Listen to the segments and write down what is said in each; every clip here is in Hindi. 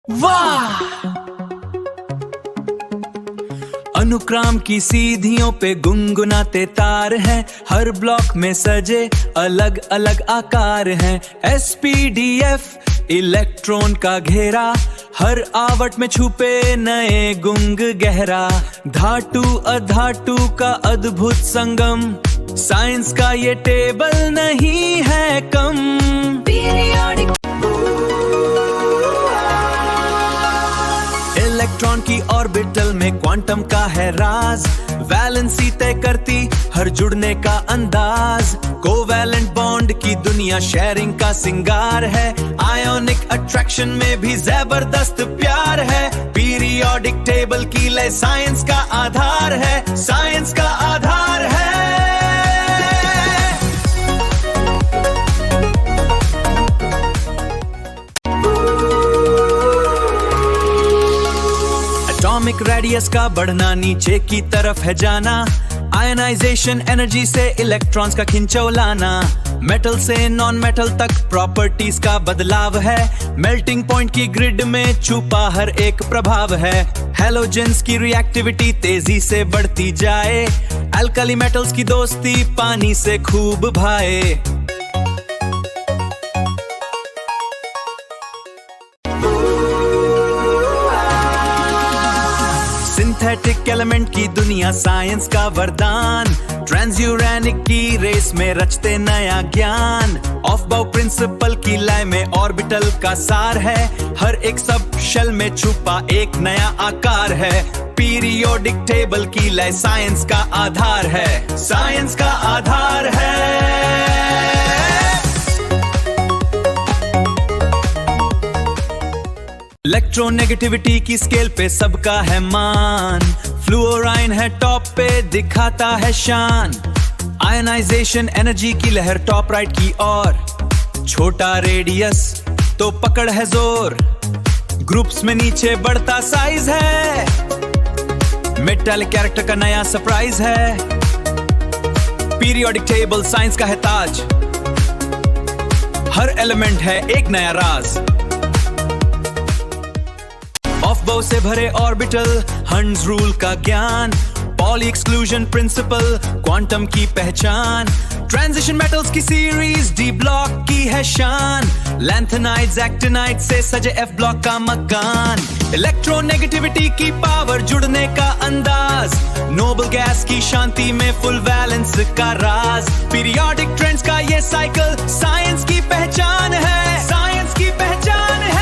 वाह! अनुक्राम की सीधियों पे गुनगुनाते तार हैं, हर ब्लॉक में सजे अलग अलग आकार हैं। SPDF इलेक्ट्रॉन का घेरा, हर आवट में छुपे नए गुंग गहरा। धातु अधातु का अद्भुत संगम, साइंस का ये टेबल नहीं है कम। पीरियोडिक इलेक्ट्रॉन की ऑर्बिटल में क्वांटम का है राज, वैलेंसी तय करती हर जुड़ने का अंदाज। कोवैलेंट बॉन्ड की दुनिया शेयरिंग का सिंगार है, आयोनिक अट्रैक्शन में भी जबरदस्त प्यार है। पीरियोडिक टेबल की लय साइंस का आधार है, साइंस का आधार है। एटॉमिक रेडियस का बढ़ना नीचे की तरफ है जाना, आयनाइजेशन एनर्जी से इलेक्ट्रॉन्स का खिंचौलाना। मेटल से नॉन मेटल तक प्रॉपर्टीज का बदलाव है, मेल्टिंग पॉइंट की ग्रिड में छुपा हर एक प्रभाव है। हैलोजेंस की रिएक्टिविटी तेजी से बढ़ती जाए, अल्कली मेटल्स की दोस्ती पानी से खूब भाए। सिंथेटिक एलिमेंट की दुनिया साइंस का वरदान, ट्रांसयूरेनिक की रेस में रचते नया ज्ञान। ऑफ बाउ प्रिंसिपल की लय में ऑर्बिटल का सार है, हर एक सब शेल में छुपा एक नया आकार है। पीरियोडिक टेबल की लय साइंस का आधार है, साइंस का आधार है। इलेक्ट्रोनेगेटिविटी की स्केल पे सबका है मान, फ्लूओराइन है टॉप पे दिखाता है शान। आयनाइजेशन एनर्जी की लहर टॉप राइट की ओर, छोटा रेडियस तो पकड़ है जोर। ग्रुप्स में नीचे बढ़ता साइज है, मेटालिक कैरेक्टर का नया सरप्राइज है। पीरियोडिक टेबल साइंस का है ताज, हर एलिमेंट है एक नया राज। ऑफ बाउ से भरे ऑर्बिटल, हंड्स रूल का ज्ञान। पॉली एक्सक्लूजन प्रिंसिपल क्वांटम की पहचान। ट्रांजिशन मेटल्स की सीरीज डी ब्लॉक की है शान। लैंथेनाइड्स एक्टिनाइड से सजे F ब्लॉक का मकान। इलेक्ट्रोनेगेटिविटी की पावर जुड़ने का अंदाज, नोबल गैस की शांति में फुल वैलेंस का राज। पीरियोडिक ट्रेंड्स का ये साइकिल साइंस की पहचान है, साइंस की पहचान है।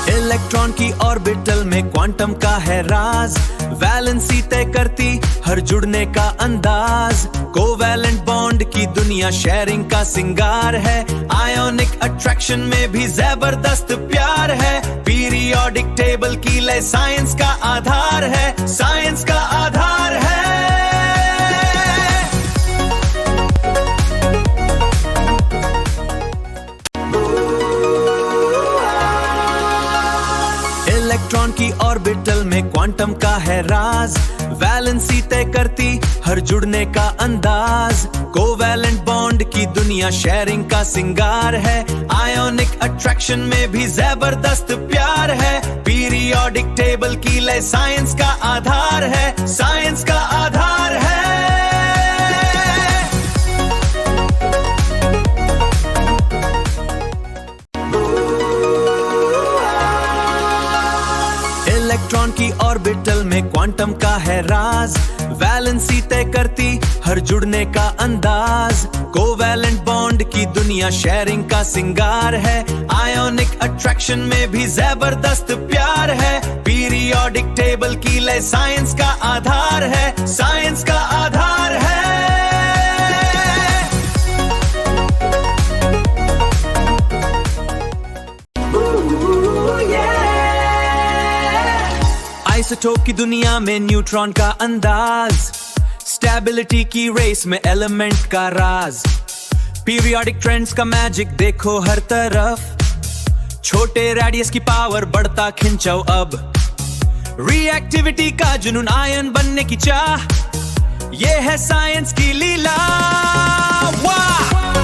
इलेक्ट्रॉन की ऑर्बिटल में क्वांटम का है राज, वैलेंसी तय करती हर जुड़ने का अंदाज। कोवैलेंट बॉन्ड की दुनिया शेयरिंग का सिंगार है, आयोनिक अट्रैक्शन में भी जबरदस्त प्यार है। पीरियोडिक टेबल की लय साइंस का आधार है, साइंस का आधार है। इलेक्ट्रॉन की ऑर्बिटल में क्वांटम का है राज, वैलेंसी तय करती हर जुड़ने का अंदाज। कोवैलेंट बॉन्ड की दुनिया शेयरिंग का सिंगार है, आयोनिक अट्रैक्शन में भी जबरदस्त प्यार है। पीरियोडिक टेबल की लय साइंस का आधार है, साइंस का आधार है। इलेक्ट्रॉन की ऑर्बिटल में क्वांटम का है राज, वैलेंसी तय करती हर जुड़ने का अंदाज। कोवैलेंट बॉन्ड की दुनिया शेयरिंग का सिंगार है, आयोनिक अट्रैक्शन में भी जबरदस्त प्यार है। पीरियोडिक टेबल की लय साइंस का आधार है, साइंस का आधार है। आइसोटोप की दुनिया में न्यूट्रॉन का अंदाज, स्टेबिलिटी की रेस में एलिमेंट का राज। पीरियोडिक ट्रेंड्स का मैजिक देखो हर तरफ, छोटे रेडियस की पावर बढ़ता खिंचाव अब। रिएक्टिविटी का जुनून आयन बनने की चाह, ये है साइंस की लीला। वाह!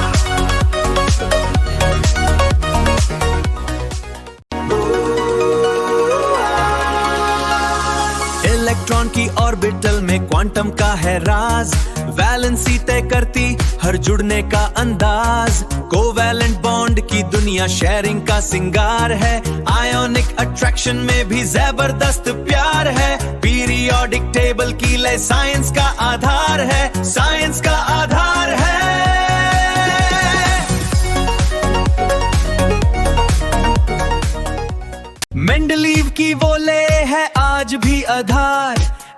में क्वांटम का है राज, वैलेंसी तय करती हर जुड़ने का अंदाज। कोवैलेंट बॉन्ड की दुनिया शेयरिंग का सिंगार है, आयोनिक अट्रैक्शन में भी जबरदस्त प्यार है। पीरियोडिक टेबल की लय साइंस का आधार है, साइंस का आधार है। मेंडलीव की वो ले है आज भी आधार,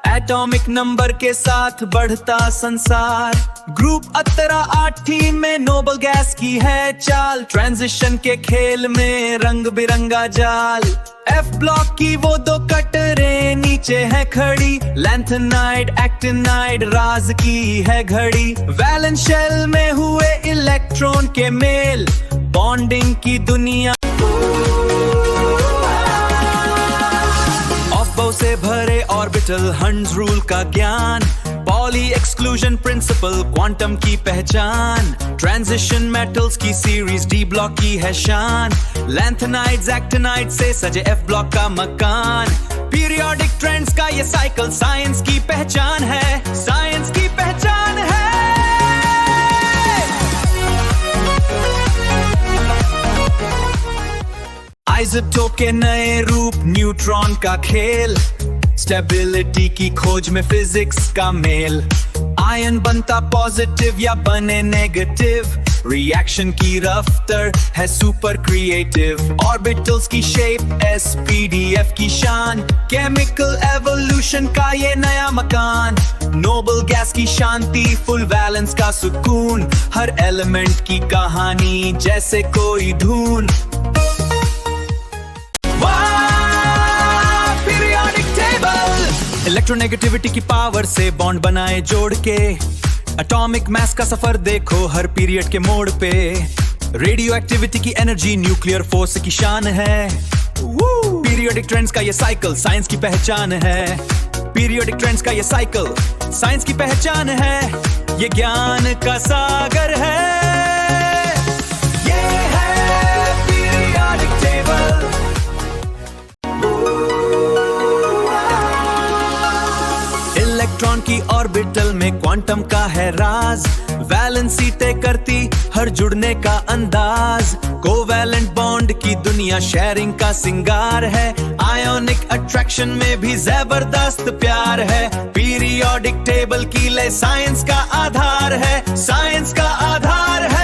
एटॉमिक नंबर के साथ बढ़ता संसार। ग्रुप 18 में नोबल गैस की है चाल, ट्रांजिशन के खेल में रंग बिरंगा जाल। एफ ब्लॉक की वो दो कटरे नीचे है खड़ी, लैंथेनाइड एक्टिनाइड राज की है घड़ी। वैलेंस शेल में हुए इलेक्ट्रॉन के मेल, बॉन्डिंग की दुनिया ऑफ से भरे ऑर्बिटल, हंड्स रूल का ज्ञान। पॉली एक्सक्लूजन प्रिंसिपल, क्वांटम की पहचान। ट्रांजिशन मेटल्स की सीरीज, डी ब्लॉक की है शान। लैंथेनाइड्स एक्टिनाइड से सजे एफ ब्लॉक का मकान। पीरियोडिक ट्रेंड्स का ये साइकिल साइंस की पहचान है, साइंस की पहचान है। आइसोटोप के नए रूप, न्यूट्रॉन का खेल। स्टेबिलिटी की खोज में फिजिक्स का मेल। आयन बनता पॉजिटिव या बने नेगेटिव, रिएक्शन की रफ्तार है सुपर क्रिएटिव। ऑर्बिटल्स की शेप SPDF की शान, केमिकल एवोल्यूशन का ये नया मकान। नोबल गैस की शांति, फुल बैलेंस का सुकून। हर एलिमेंट की कहानी जैसे कोई धून। इलेक्ट्रोनेगेटिविटी की पावर से बॉन्ड बनाए जोड़ के, एटॉमिक मास का सफर देखो हर पीरियड के मोड़ पे। रेडियो एक्टिविटी की एनर्जी न्यूक्लियर फोर्स की शान है। पीरियोडिक ट्रेंड्स का ये साइकिल साइंस की पहचान है। पीरियोडिक ट्रेंड्स का ये साइकिल साइंस की पहचान है। ये ज्ञान का सागर है, ये है पीरियोडिक टेबल। इलेक्ट्रॉन की ऑर्बिटल में क्वांटम का है राज, वैलेंसी तय करती हर जुड़ने का अंदाज। कोवैलेंट बॉन्ड की दुनिया शेयरिंग का सिंगार है, आयोनिक अट्रैक्शन में भी जबरदस्त प्यार है। पीरियोडिक टेबल की लय साइंस का आधार है, साइंस का आधार है।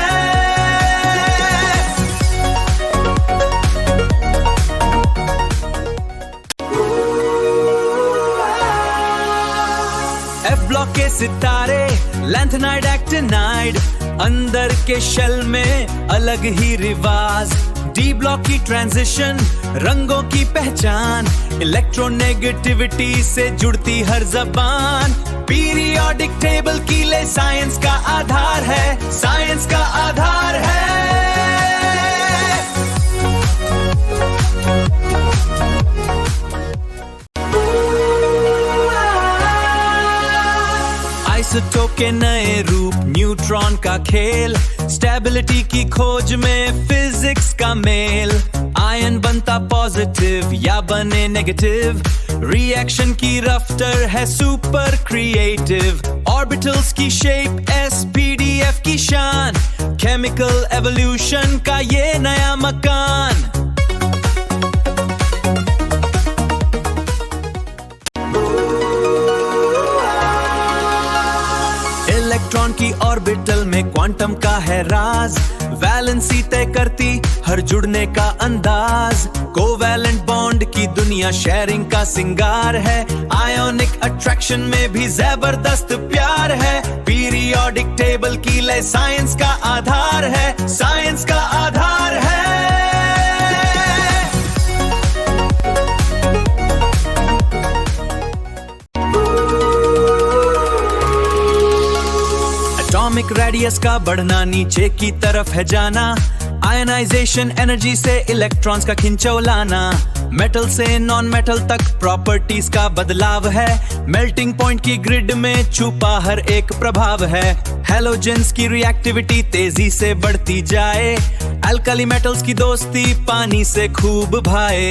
एफ ब्लॉक के सितारे, लैंथेनाइड एक्टिनाइड, अंदर के शेल में अलग ही रिवाज। डी ब्लॉक की ट्रांजिशन, रंगों की पहचान। इलेक्ट्रोनेगेटिविटी से जुड़ती हर जबान। पीरियोडिक टेबल की ले साइंस का आधार है, साइंस का आधार है। आइसोटोप के नए रूप, न्यूट्रॉन का खेल। स्टेबिलिटी की खोज में फिजिक्स का मेल। आयन बनता पॉजिटिव या बने नेगेटिव, रिएक्शन की रफ्तार है सुपर क्रिएटिव। ऑर्बिटल्स की शेप SPDF की शान, केमिकल एवोल्यूशन का ये नया मकान। इलेक्ट्रॉन की ऑर्बिटल में क्वांटम का है राज, वैलेंसी तय करती हर जुड़ने का अंदाज। कोवैलेंट बॉन्ड की दुनिया शेयरिंग का सिंगार है, आयोनिक अट्रैक्शन में भी जबरदस्त प्यार है। पीरियोडिक टेबल की लय साइंस का आधार है, साइंस का आधार है। एटॉमिक रेडियस का बढ़ना, नीचे की तरफ है जाना। आयनाइजेशन एनर्जी से इलेक्ट्रॉन्स का खिंचाव लाना। मेटल से नॉन मेटल तक प्रॉपर्टीज का बदलाव है। मेल्टिंग पॉइंट की ग्रिड में छुपा हर एक प्रभाव है। हैलोजेंस की रिएक्टिविटी तेजी से बढ़ती जाए। अल्कली मेटल्स की दोस्ती पानी से खूब भाए।